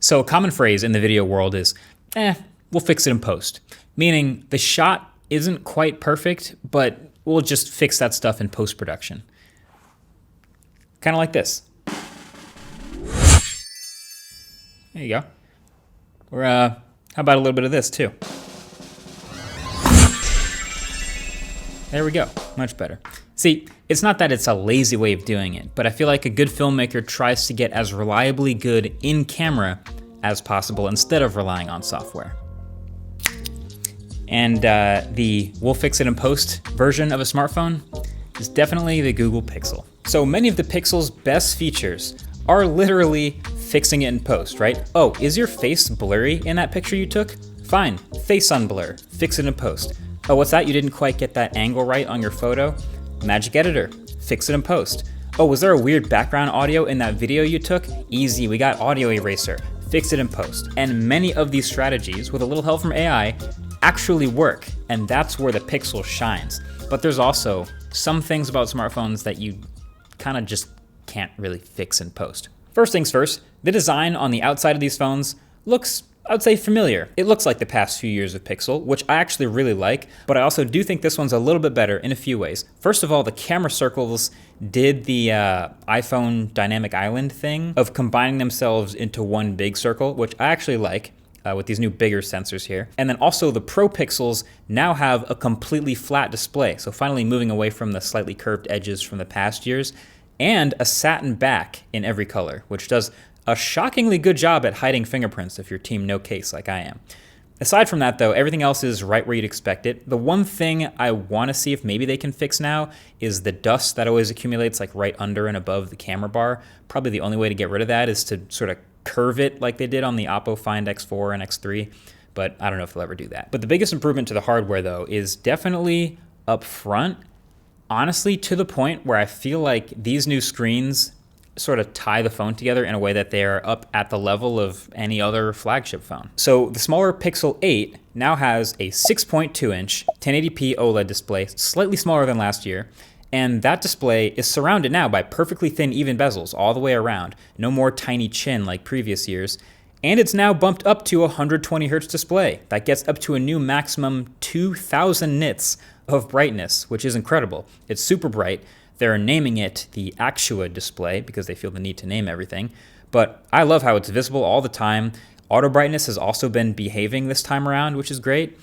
So a common phrase in the video world is, we'll fix it in post. Meaning the shot isn't quite perfect, but we'll just fix that stuff in post-production. Kind of like this. There you go. Or how about a little bit of this too? There we go, much better. See, it's not that it's a lazy way of doing it, but I feel like a good filmmaker tries to get as reliably good in camera as possible instead of relying on software. And the we'll fix it in post version of a smartphone is definitely the Google Pixel. So many of the Pixel's best features are literally fixing it in post, right? Oh, is your face blurry in that picture you took? Fine, face unblur, fix it in post. Oh, what's that? You didn't quite get that angle right on your photo? Magic Editor, fix it in post. Oh, was there a weird background audio in that video you took? Easy, we got Audio Eraser, fix it in post. And many of these strategies, with a little help from AI, actually work, and that's where the Pixel shines. But there's also some things about smartphones that you kind of just can't really fix in post. First things first, the design on the outside of these phones looks, I would say, familiar. It looks like the past few years of Pixel, which I actually really like, but I also do think this one's a little bit better in a few ways. First of all, the camera circles did the iPhone dynamic island thing of combining themselves into one big circle, which I actually like. With these new bigger sensors here. And then also the Pro Pixels now have a completely flat display. So finally moving away from the slightly curved edges from the past years, and a satin back in every color, which does a shockingly good job at hiding fingerprints if you're team no case like I am. Aside from that though, everything else is right where you'd expect it. The one thing I want to see if maybe they can fix now is the dust that always accumulates like right under and above the camera bar. Probably the only way to get rid of that is to sort of curve it like they did on the Oppo Find X4 and X3, but I don't know if they'll ever do that. But the biggest improvement to the hardware though is definitely up front, honestly to the point where I feel like these new screens sort of tie the phone together in a way that they are up at the level of any other flagship phone. So the smaller Pixel 8 now has a 6.2-inch 1080p OLED display, slightly smaller than last year, and that display is surrounded now by perfectly thin even bezels all the way around, no more tiny chin like previous years, and it's now bumped up to a 120 Hz display. That gets up to a new maximum 2000 nits of brightness, which is incredible. It's super bright. They're naming it the Actua display because they feel the need to name everything, but I love how it's visible all the time. Auto brightness has also been behaving this time around, which is great.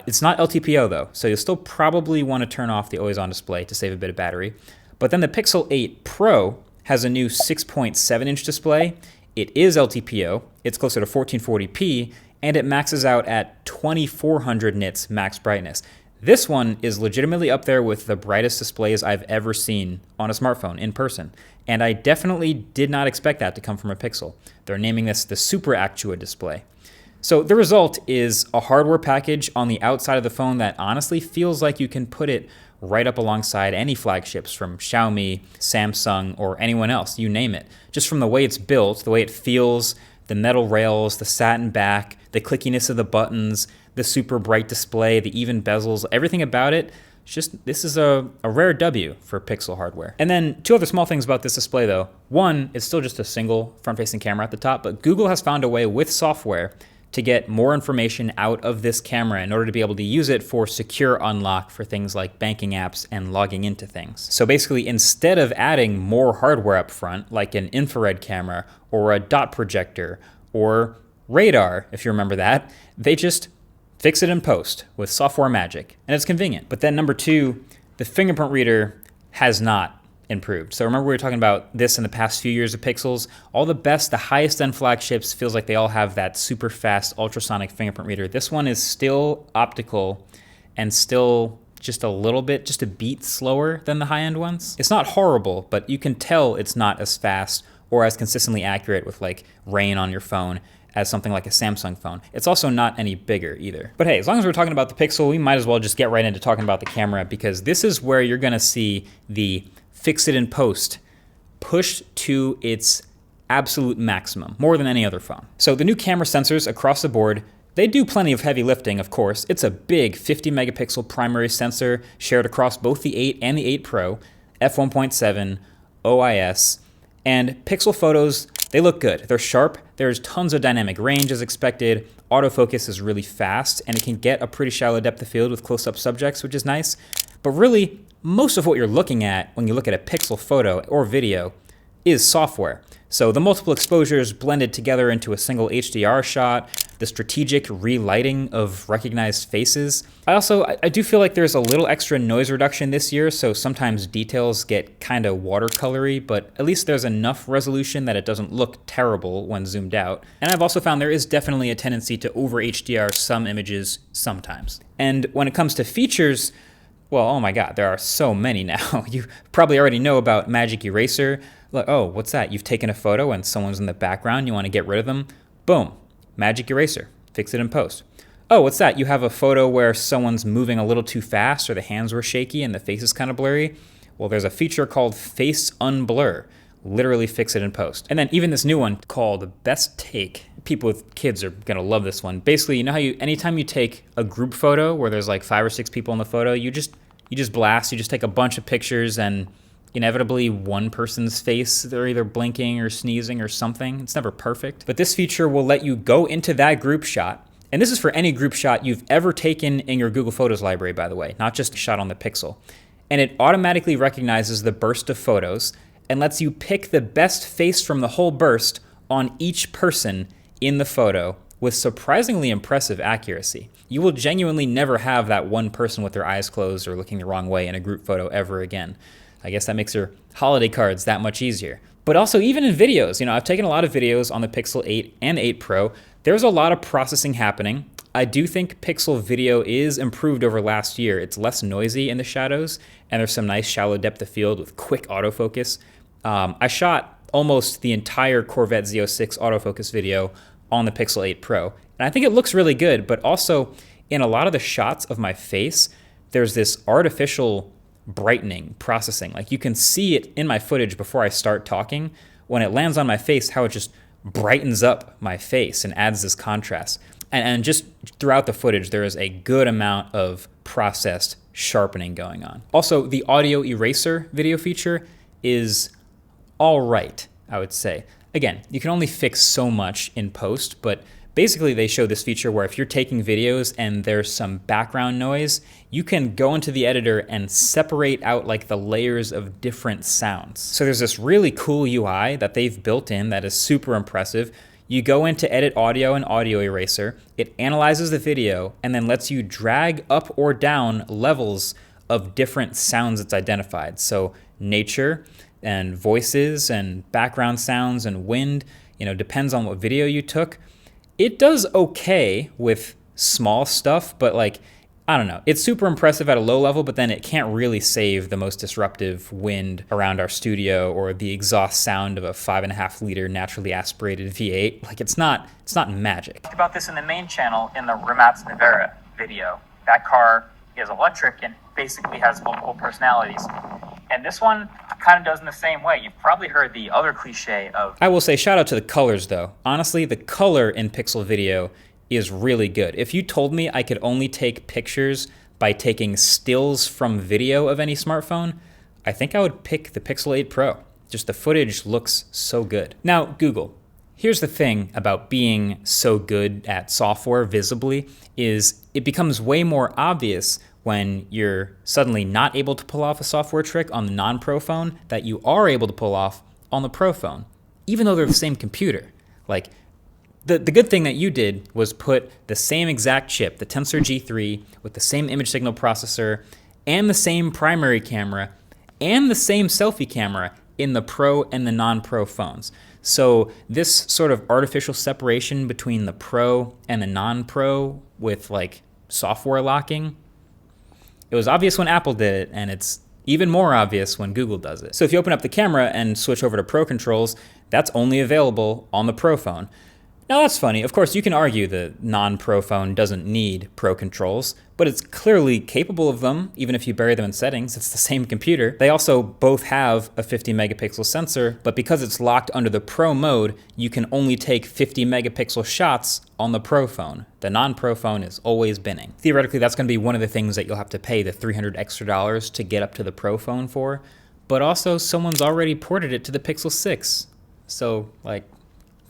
It's not LTPO though, so you'll still probably want to turn off the always on display to save a bit of battery. But then the Pixel 8 Pro has a new 6.7-inch display. It is LTPO, it's closer to 1440p, and it maxes out at 2400 nits max brightness. This one is legitimately up there with the brightest displays I've ever seen on a smartphone in person. And I definitely did not expect that to come from a Pixel. They're naming this the Super Actua display. So the result is a hardware package on the outside of the phone that honestly feels like you can put it right up alongside any flagships from Xiaomi, Samsung, or anyone else, you name it. Just from the way it's built, the way it feels, the metal rails, the satin back, the clickiness of the buttons, the super bright display, the even bezels, everything about it. This is a rare W for Pixel hardware. And then two other small things about this display though. One, it's still just a single front-facing camera at the top, but Google has found a way with software to get more information out of this camera in order to be able to use it for secure unlock for things like banking apps and logging into things. So basically, instead of adding more hardware up front, like an infrared camera or a dot projector or radar, if you remember that, they just fix it in post with software magic, and it's convenient. But then number two, the fingerprint reader has not improved. So remember we were talking about this in the past few years of Pixels. All the best, the highest end flagships feels like they all have that super fast ultrasonic fingerprint reader. This one is still optical and still just a beat slower than the high end ones. It's not horrible, but you can tell it's not as fast or as consistently accurate with like rain on your phone as something like a Samsung phone. It's also not any bigger either. But hey, as long as we're talking about the Pixel, we might as well just get right into talking about the camera, because this is where you're gonna see the fix it in post pushed to its absolute maximum, more than any other phone. So the new camera sensors across the board, they do plenty of heavy lifting, of course. It's a big 50 megapixel primary sensor shared across both the 8 and the 8 Pro, f1.7, OIS, and pixel photos They look good. They're sharp. There's tons of dynamic range as expected. Autofocus is really fast, and it can get a pretty shallow depth of field with close-up subjects, which is nice. But really, most of what you're looking at when you look at a pixel photo or video is software. So the multiple exposures blended together into a single HDR shot, the strategic relighting of recognized faces. I do feel like there's a little extra noise reduction this year, so sometimes details get kind of watercolory, but at least there's enough resolution that it doesn't look terrible when zoomed out. And I've also found there is definitely a tendency to over HDR some images sometimes. And when it comes to features, well, oh my God, there are so many now. You probably already know about Magic Eraser. Like, oh, what's that? You've taken a photo and someone's in the background, you want to get rid of them. Boom, Magic Eraser, fix it in post. Oh, what's that? You have a photo where someone's moving a little too fast or the hands were shaky and the face is kind of blurry. Well, there's a feature called Face Unblur. Literally fix it in post. And then even this new one called Best Take. People with kids are gonna love this one. Basically, you know how anytime you take a group photo where there's like 5 or 6 people in the photo, you just blast, you just take a bunch of pictures and inevitably one person's face, they're either blinking or sneezing or something. It's never perfect. But this feature will let you go into that group shot. And this is for any group shot you've ever taken in your Google Photos library, by the way, not just a shot on the Pixel. And it automatically recognizes the burst of photos and lets you pick the best face from the whole burst on each person in the photo with surprisingly impressive accuracy. You will genuinely never have that one person with their eyes closed or looking the wrong way in a group photo ever again. I guess that makes your holiday cards that much easier. But also even in videos, I've taken a lot of videos on the Pixel 8 and 8 Pro. There's a lot of processing happening. I do think Pixel video is improved over last year. It's less noisy in the shadows, and there's some nice shallow depth of field with quick autofocus. I shot almost the entire Corvette Z06 autofocus video on the Pixel 8 Pro, and I think it looks really good, but also in a lot of the shots of my face, there's this artificial brightening processing. Like you can see it in my footage before I start talking. When it lands on my face, how it just brightens up my face and adds this contrast. And just throughout the footage, there is a good amount of processed sharpening going on. Also, the audio eraser video feature is all right, I would say. Again, you can only fix so much in post, but basically they show this feature where if you're taking videos and there's some background noise, you can go into the editor and separate out like the layers of different sounds. So there's this really cool UI that they've built in that is super impressive. You go into edit audio and audio eraser, it analyzes the video and then lets you drag up or down levels of different sounds it's identified. So nature and voices and background sounds and wind, depends on what video you took. It does okay with small stuff, but I don't know. It's super impressive at a low level, but then it can't really save the most disruptive wind around our studio or the exhaust sound of a 5.5 liter naturally aspirated V8. It's not magic. Talked about this in the main channel in the Rimac Nevera video. That car is electric and basically has multiple personalities. And this one kind of does in the same way. You've probably heard the other cliche of... I will say shout out to the colors though. Honestly, the color in Pixel video is really good. If you told me I could only take pictures by taking stills from video of any smartphone, I think I would pick the Pixel 8 Pro. Just the footage looks so good. Now, Google. Here's the thing about being so good at software visibly is it becomes way more obvious when you're suddenly not able to pull off a software trick on the non-Pro phone that you are able to pull off on the Pro phone, even though they're the same computer. The good thing that you did was put the same exact chip, the Tensor G3, with the same image signal processor and the same primary camera and the same selfie camera in the Pro and the non-Pro phones. So this sort of artificial separation between the Pro and the non-Pro with software locking, it was obvious when Apple did it, and it's even more obvious when Google does it. So if you open up the camera and switch over to Pro controls, that's only available on the Pro phone. Now that's funny. Of course, you can argue the non-Pro phone doesn't need Pro controls, but it's clearly capable of them, even if you bury them in settings. It's the same computer. They also both have a 50 megapixel sensor, but because it's locked under the Pro mode, you can only take 50 megapixel shots on the Pro phone. The non-Pro phone is always binning. Theoretically, that's going to be one of the things that you'll have to pay the $300 extra to get up to the Pro phone for, but also someone's already ported it to the Pixel 6. So,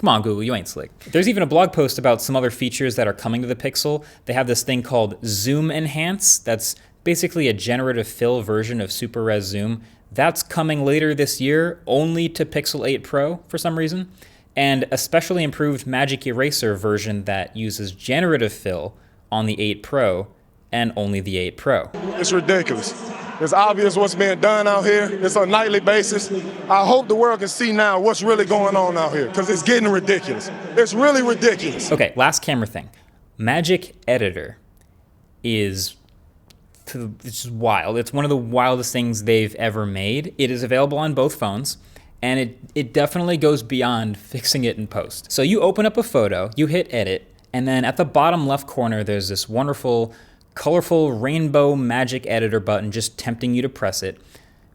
Come on, Google, you ain't slick. There's even a blog post about some other features that are coming to the Pixel. They have this thing called Zoom Enhance. That's basically a generative fill version of Super Res Zoom. That's coming later this year, only to Pixel 8 Pro for some reason. And a specially improved Magic Eraser version that uses generative fill on the 8 Pro and only the 8 Pro. It's ridiculous. It's obvious what's being done out here. It's on a nightly basis. I hope the world can see now what's really going on out here, because it's getting ridiculous. It's really ridiculous. Okay, last camera thing. Magic Editor is it's wild. It's one of the wildest things they've ever made. It is available on both phones, and it definitely goes beyond fixing it in post. So you open up a photo, you hit edit, and then at the bottom left corner, there's this wonderful colorful rainbow magic editor button just tempting you to press it.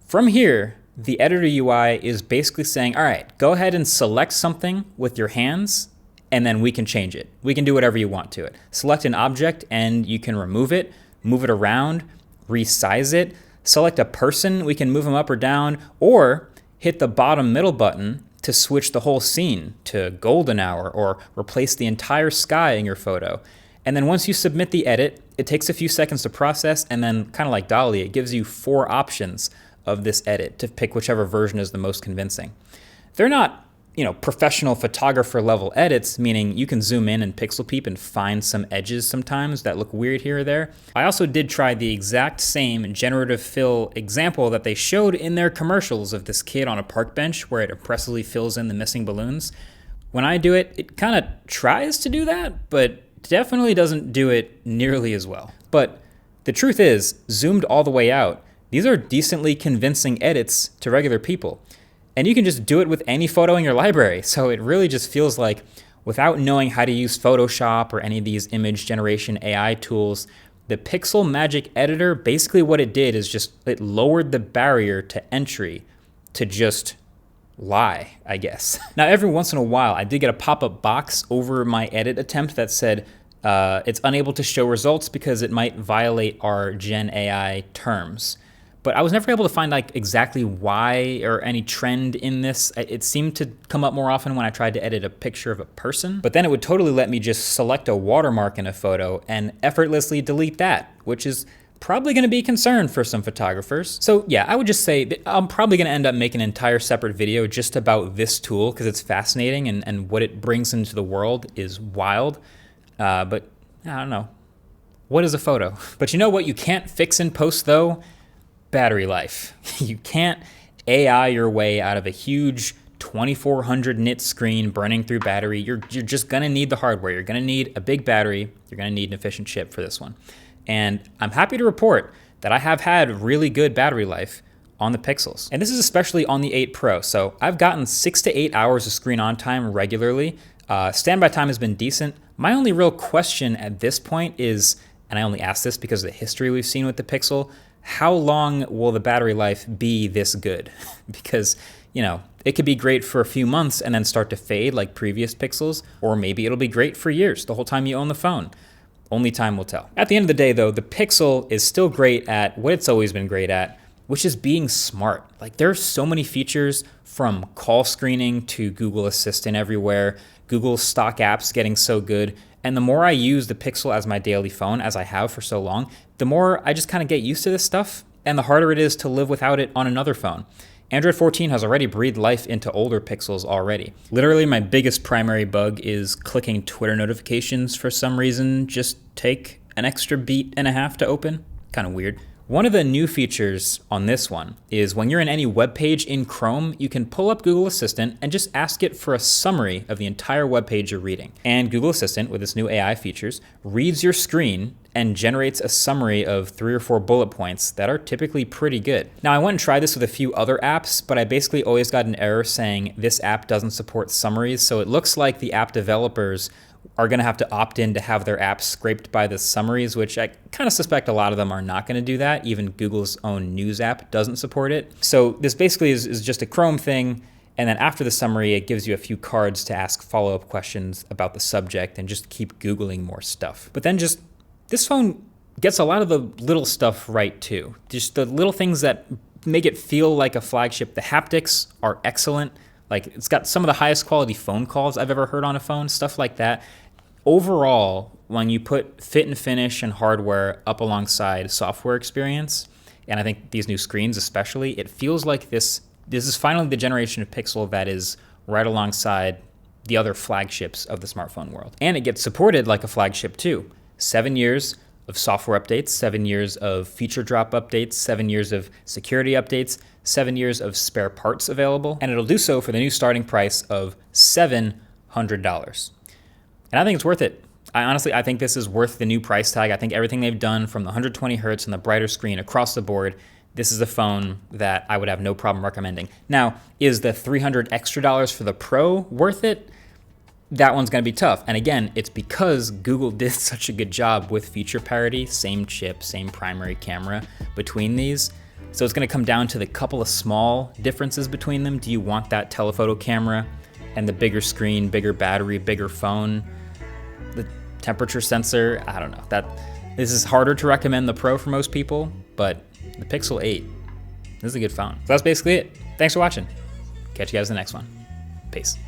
From here, the editor UI is basically saying, all right, go ahead and select something with your hands, and then we can change it. We can do whatever you want to it. Select an object and you can remove it, move it around, resize it. Select a person, we can move them up or down, or hit the bottom middle button to switch the whole scene to golden hour or replace the entire sky in your photo. And then once you submit the edit, it takes a few seconds to process, and then kind of like DALL-E, it gives you 4 options of this edit to pick whichever version is the most convincing. They're not, professional photographer level edits, meaning you can zoom in and pixel peep and find some edges sometimes that look weird here or there. I also did try the exact same generative fill example that they showed in their commercials of this kid on a park bench where it impressively fills in the missing balloons. When I do it, it kind of tries to do that, but definitely doesn't do it nearly as well. But the truth is, zoomed all the way out, these are decently convincing edits to regular people. And you can just do it with any photo in your library. So it really just feels like, without knowing how to use Photoshop or any of these image generation AI tools, the Pixel Magic Editor, basically what it did is just, it lowered the barrier to entry to just lie, I guess. Now, every once in a while, I did get a pop-up box over my edit attempt that said it's unable to show results because it might violate our Gen AI terms. But I was never able to find exactly why or any trend in this. It seemed to come up more often when I tried to edit a picture of a person, but then it would totally let me just select a watermark in a photo and effortlessly delete that, which is probably going to be a concern for some photographers. So yeah, I would just say that I'm probably going to end up making an entire separate video just about this tool because it's fascinating and what it brings into the world is wild. But I don't know. What is a photo? But you know what you can't fix in post though? Battery life. You can't AI your way out of a huge 2400 nit screen burning through battery. You're just going to need the hardware. You're going to need a big battery. You're going to need an efficient chip for this one. And I'm happy to report that I have had really good battery life on the Pixels. And this is especially on the 8 Pro. So I've gotten 6 to 8 hours of screen on time regularly. Standby time has been decent. My only real question at this point is, and I only ask this because of the history we've seen with the Pixel, how long will the battery life be this good? Because, it could be great for a few months and then start to fade like previous Pixels, or maybe it'll be great for years, the whole time you own the phone. Only time will tell. At the end of the day though, the Pixel is still great at what it's always been great at, which is being smart. There are so many features, from call screening to Google Assistant everywhere, Google's stock apps getting so good. And the more I use the Pixel as my daily phone, as I have for so long, the more I just kind of get used to this stuff, and the harder it is to live without it on another phone. Android 14 has already breathed life into older Pixels already. Literally, my biggest primary bug is clicking Twitter notifications for some reason just take an extra beat and a half to open. Kind of weird. One of the new features on this one is when you're in any web page in Chrome, you can pull up Google Assistant and just ask it for a summary of the entire web page you're reading. And Google Assistant, with its new AI features, reads your screen and generates a summary of 3 or 4 bullet points that are typically pretty good. Now, I went and tried this with a few other apps, but I basically always got an error saying this app doesn't support summaries, so it looks like the app developers are going to have to opt in to have their apps scraped by the summaries, which I kind of suspect a lot of them are not going to do that. Even Google's own news app doesn't support it. So this basically is just a Chrome thing. And then after the summary, it gives you a few cards to ask follow-up questions about the subject and just keep Googling more stuff. But then just this phone gets a lot of the little stuff right too. Just the little things that make it feel like a flagship. The haptics are excellent. Like, it's got some of the highest quality phone calls I've ever heard on a phone, stuff like that. Overall, when you put fit and finish and hardware up alongside software experience, and I think these new screens especially, it feels like this is finally the generation of Pixel that is right alongside the other flagships of the smartphone world. And it gets supported like a flagship too. 7 years of software updates, 7 years of feature drop updates, 7 years of security updates, 7 years of spare parts available, and it'll do so for the new starting price of $700. And I think it's worth it. I think this is worth the new price tag. I think everything they've done, from the 120 hertz and the brighter screen across the board, this is a phone that I would have no problem recommending. Now, is the $300 extra for the Pro worth it? That one's going to be tough. And again, it's because Google did such a good job with feature parity, same chip, same primary camera between these. So it's going to come down to the couple of small differences between them. Do you want that telephoto camera and the bigger screen, bigger battery, bigger phone? The temperature sensor, I don't know. This is harder to recommend the Pro for most people, but the Pixel 8, this is a good phone. So that's basically it. Thanks for watching. Catch you guys in the next one. Peace.